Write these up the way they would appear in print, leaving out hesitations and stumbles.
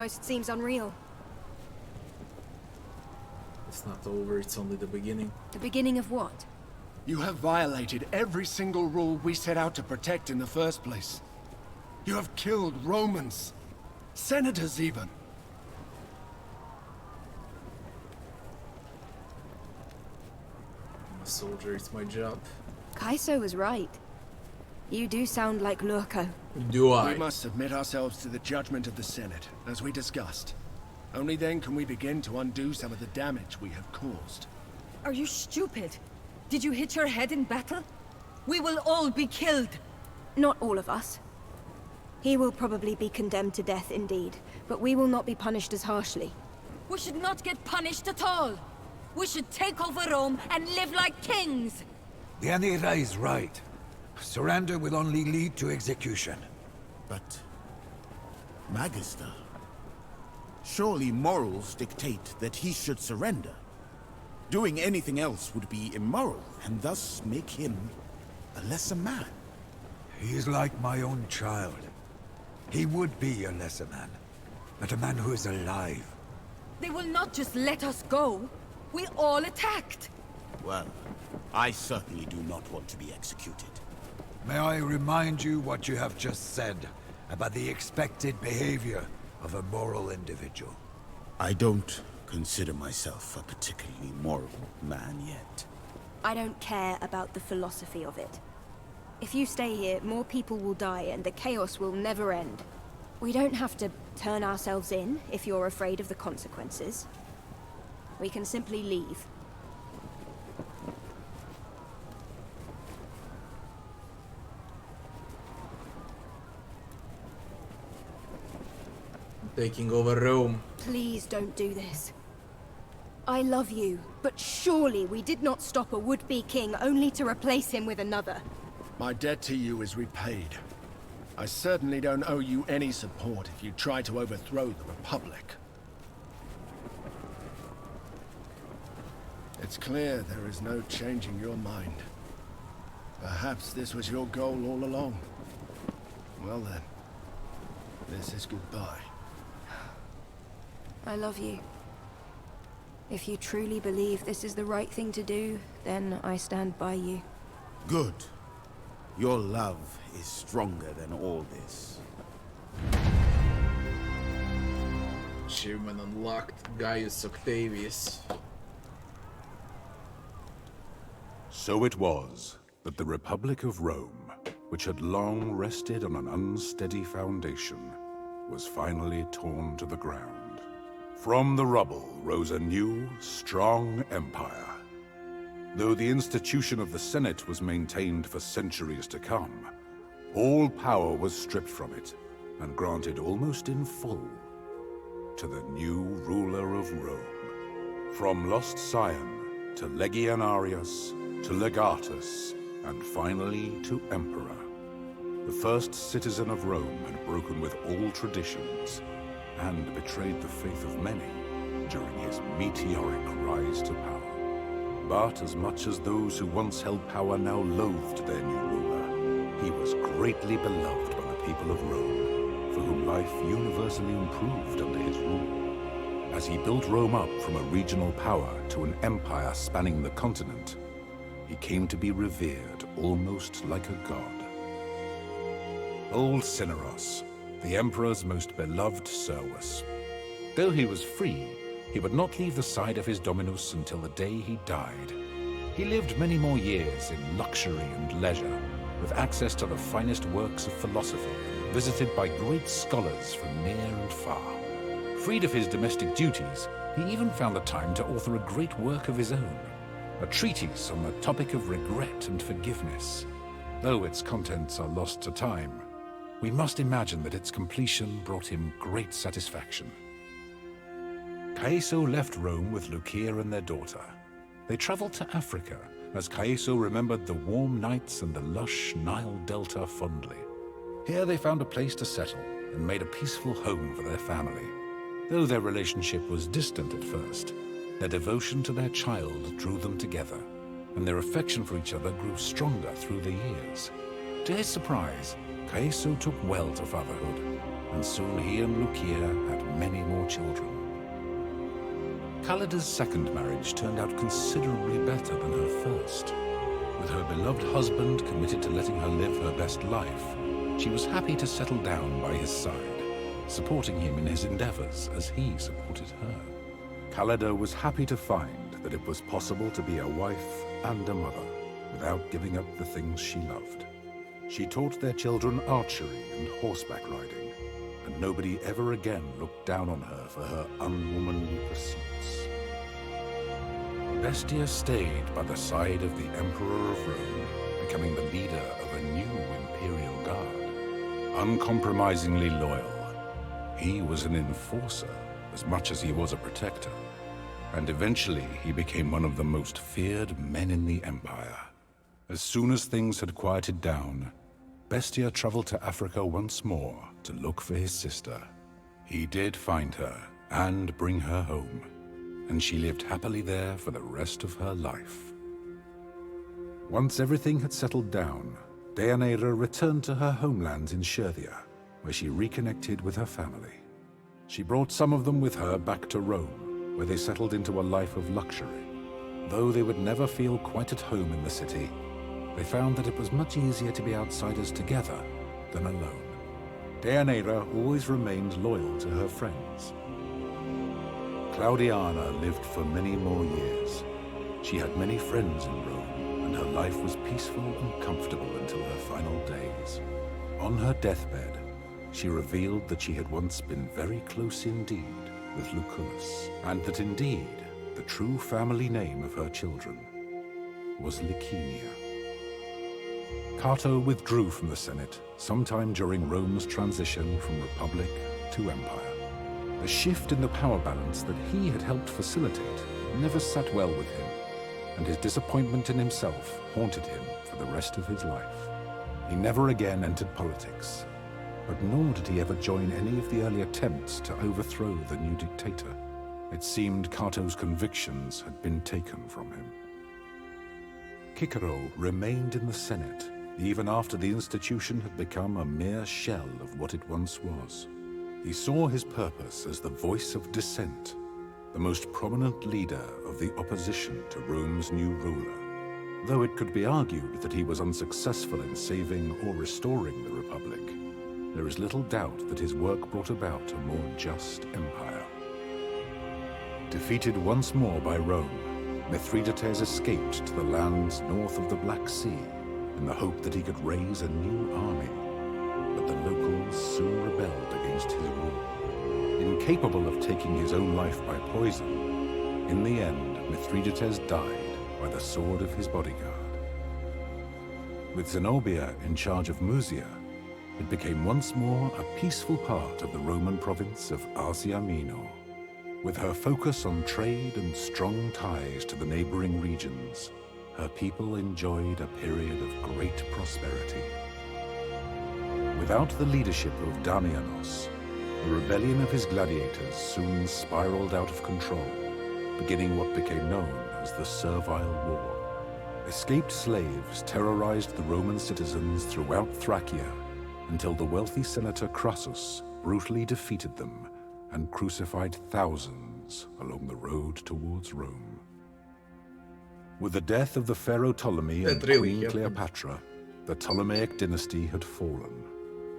Most seems unreal. It's not over, it's only the beginning. The beginning of what? You have violated every single rule we set out to protect in the first place. You have killed Romans. Senators even. I'm a soldier, it's my job. Kaiso was right. You do sound like Lurko. Do I? We must submit ourselves to the judgment of the Senate, as we discussed. Only then can we begin to undo some of the damage we have caused. Are you stupid? Did you hit your head in battle? We will all be killed. Not all of us. He will probably be condemned to death indeed, but we will not be punished as harshly. We should not get punished at all. We should take over Rome and live like kings. The Anira is right. Surrender will only lead to execution. But... Magister... Surely morals dictate that he should surrender. Doing anything else would be immoral, and thus make him a lesser man. He is like my own child. He would be a lesser man, but a man who is alive. They will not just let us go. We all attacked. Well, I certainly do not want to be executed. May I remind you what you have just said about the expected behavior of a moral individual? I don't consider myself a particularly moral man yet. I don't care about the philosophy of it. If you stay here, more people will die and the chaos will never end. We don't have to turn ourselves in if you're afraid of the consequences. We can simply leave. Taking over Rome. Please don't do this. I love you, but surely we did not stop a would-be king only to replace him with another. My debt to you is repaid. I certainly don't owe you any support if you try to overthrow the Republic. It's clear there is no changing your mind. Perhaps this was your goal all along. Well then, this is goodbye. I love you. If you truly believe this is the right thing to do, then I stand by you. Good. Your love is stronger than all this. Achievement unlocked, Gaius Octavius. So it was that the Republic of Rome, which had long rested on an unsteady foundation, was finally torn to the ground. From the rubble rose a new, strong empire. Though the institution of the Senate was maintained for centuries to come, all power was stripped from it and granted almost in full to the new ruler of Rome. From lost scion to legionarius to legatus and finally to emperor. The first citizen of Rome had broken with all traditions and betrayed the faith of many during his meteoric rise to power. But as much as those who once held power now loathed their new ruler, he was greatly beloved by the people of Rome, for whom life universally improved under his rule. As he built Rome up from a regional power to an empire spanning the continent, he came to be revered almost like a god. Old Cineros, the Emperor's most beloved servus. Though he was free, he would not leave the side of his dominus until the day he died. He lived many more years in luxury and leisure, with access to the finest works of philosophy, and visited by great scholars from near and far. Freed of his domestic duties, he even found the time to author a great work of his own, a treatise on the topic of regret and forgiveness. Though its contents are lost to time, we must imagine that its completion brought him great satisfaction. Caeso left Rome with Lucia and their daughter. They traveled to Africa, as Caeso remembered the warm nights and the lush Nile Delta fondly. Here they found a place to settle and made a peaceful home for their family. Though their relationship was distant at first, their devotion to their child drew them together, and their affection for each other grew stronger through the years. To his surprise, Caeso took well to fatherhood, and soon he and Lucia had many more children. Callida's second marriage turned out considerably better than her first. With her beloved husband committed to letting her live her best life, she was happy to settle down by his side, supporting him in his endeavors as he supported her. Callida was happy to find that it was possible to be a wife and a mother without giving up the things she loved. She taught their children archery and horseback riding, and nobody ever again looked down on her for her unwomanly pursuits. Bestia stayed by the side of the Emperor of Rome, becoming the leader of a new imperial guard. Uncompromisingly loyal, he was an enforcer as much as he was a protector, and eventually he became one of the most feared men in the Empire. As soon as things had quieted down, Bestia traveled to Africa once more to look for his sister. He did find her and bring her home, and she lived happily there for the rest of her life. Once everything had settled down, Deianira returned to her homelands in Scythia, where she reconnected with her family. She brought some of them with her back to Rome, where they settled into a life of luxury. Though they would never feel quite at home in the city, they found that it was much easier to be outsiders together than alone. Deianira always remained loyal to her friends. Claudiana lived for many more years. She had many friends in Rome, and her life was peaceful and comfortable until her final days. On her deathbed, she revealed that she had once been very close indeed with Lucullus, and that indeed the true family name of her children was Liciniia. Cato withdrew from the Senate sometime during Rome's transition from Republic to Empire. The shift in the power balance that he had helped facilitate never sat well with him, and his disappointment in himself haunted him for the rest of his life. He never again entered politics, but nor did he ever join any of the early attempts to overthrow the new dictator. It seemed Cato's convictions had been taken from him. Cicero remained in the Senate, even after the institution had become a mere shell of what it once was. He saw his purpose as the voice of dissent, the most prominent leader of the opposition to Rome's new ruler. Though it could be argued that he was unsuccessful in saving or restoring the Republic, there is little doubt that his work brought about a more just empire. Defeated once more by Rome, Mithridates escaped to the lands north of the Black Sea in the hope that he could raise a new army, but the locals soon rebelled against his rule. Incapable of taking his own life by poison, in the end, Mithridates died by the sword of his bodyguard. With Zenobia in charge of Musia, it became once more a peaceful part of the Roman province of Asia Minor. With her focus on trade and strong ties to the neighboring regions, her people enjoyed a period of great prosperity. Without the leadership of Damianos, the rebellion of his gladiators soon spiraled out of control, beginning what became known as the Servile War. Escaped slaves terrorized the Roman citizens throughout Thracia until the wealthy senator Crassus brutally defeated them and crucified thousands along the road towards Rome. With the death of the pharaoh Ptolemy and Queen Cleopatra, the Ptolemaic dynasty had fallen.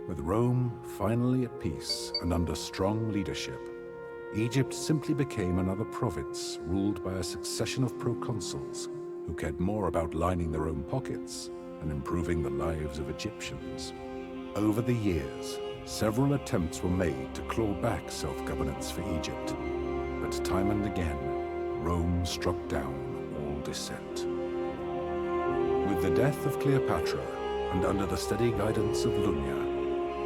With Rome finally at peace and under strong leadership, Egypt simply became another province ruled by a succession of proconsuls who cared more about lining their own pockets and improving the lives of Egyptians. Over the years, several attempts were made to claw back self-governance for Egypt, but time and again, Rome struck down all dissent. With the death of Cleopatra, and under the steady guidance of Lunia,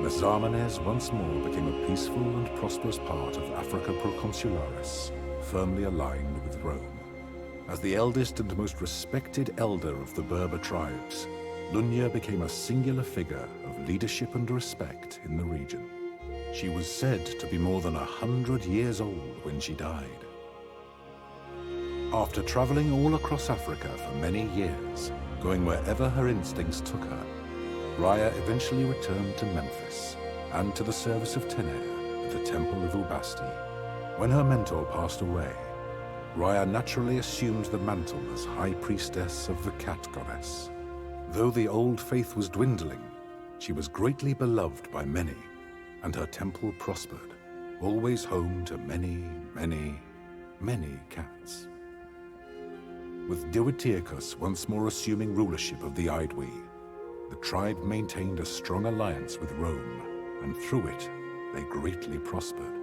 Mesomenes once more became a peaceful and prosperous part of Africa Proconsularis, firmly aligned with Rome. As the eldest and most respected elder of the Berber tribes, Lunia became a singular figure of leadership and respect in the region. She was said to be more than 100 years old when she died. After traveling all across Africa for many years, going wherever her instincts took her, Raya eventually returned to Memphis and to the service of Tener at the Temple of Ubasti. When her mentor passed away, Raya naturally assumed the mantle as High Priestess of the Cat Goddess. Though the old faith was dwindling, she was greatly beloved by many, and her temple prospered, always home to many, many, many cats. With Diwitiacus once more assuming rulership of the Aedui, the tribe maintained a strong alliance with Rome, and through it, they greatly prospered.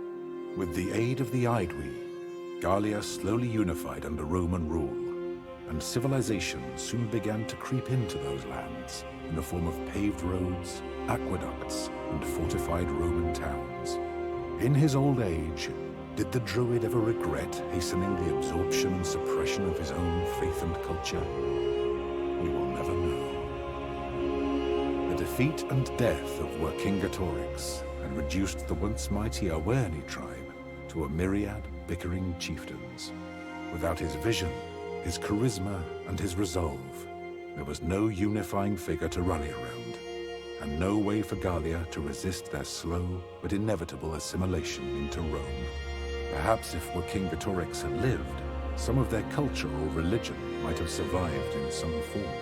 With the aid of the Aedui, Gallia slowly unified under Roman rule, and civilization soon began to creep into those lands in the form of paved roads, aqueducts, and fortified Roman towns. In his old age, did the Druid ever regret hastening the absorption and suppression of his own faith and culture? We will never know. The defeat and death of Vercingetorix had reduced the once mighty Awerni tribe to a myriad bickering chieftains. Without his vision, his charisma, and his resolve, there was no unifying figure to rally around, and no way for Gallia to resist their slow but inevitable assimilation into Rome. Perhaps if Vercingetorix had lived, some of their culture or religion might have survived in some form.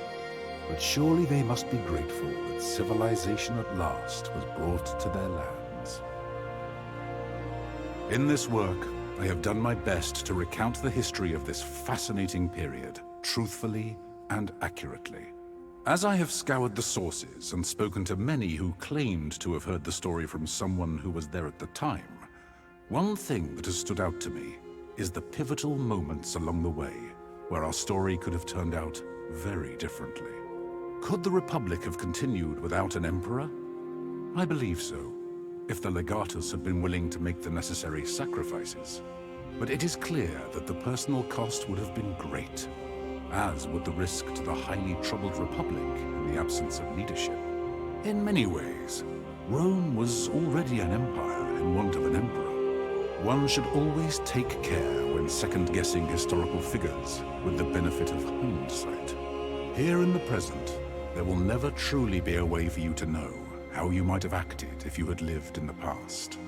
But surely they must be grateful that civilization at last was brought to their lands. In this work, I have done my best to recount the history of this fascinating period, truthfully and accurately. As I have scoured the sources and spoken to many who claimed to have heard the story from someone who was there at the time, one thing that has stood out to me is the pivotal moments along the way where our story could have turned out very differently. Could the Republic have continued without an emperor? I believe so, if the Legatus had been willing to make the necessary sacrifices. But it is clear that the personal cost would have been great, as would the risk to the highly troubled Republic in the absence of leadership. In many ways, Rome was already an empire in want of an emperor. One should always take care when second-guessing historical figures with the benefit of hindsight. Here in the present, there will never truly be a way for you to know how you might have acted if you had lived in the past.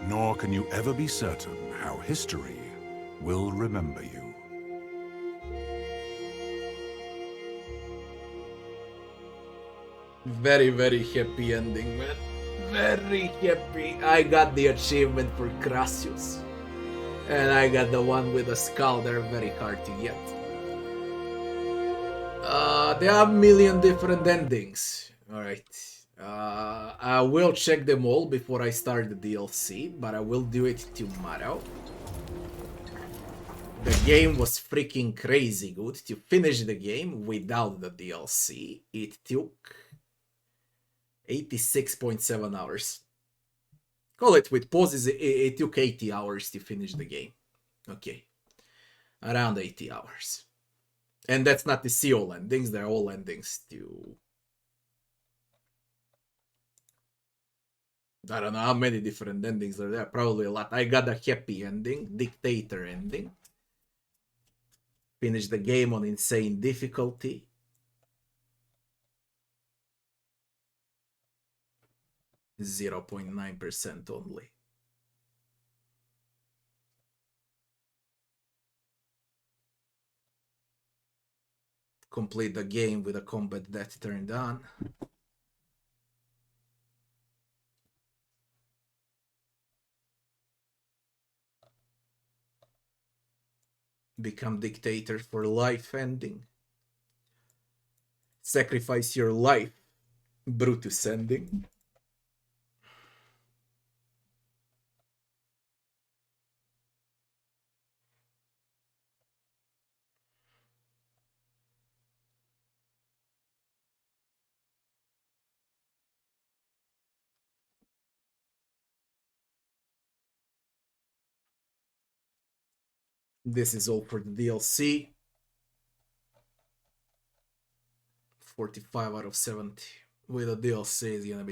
Nor can you ever be certain how history will remember you. Very, very happy ending, man. Very happy. I got the achievement for Crassus. And I got the one with the skull. They're very hard to get. There are a million different endings. Alright. I will check them all before I start the DLC, but I will do it tomorrow. The game was freaking crazy good. To finish the game without the DLC, it took 86.7 hours. Call it with pauses, it took 80 hours to finish the game. Okay. Around 80 hours. And that's not the CO endings, they're all endings to... I don't know how many different endings are there, probably a lot. I got a happy ending, Dictator ending. Finish the game on insane difficulty. .9% only. Complete the game with a combat death turned on. Become dictator for life ending. Sacrifice your life. Brutus ending. This is all for the DLC. 45 out of 70. With the DLC is gonna be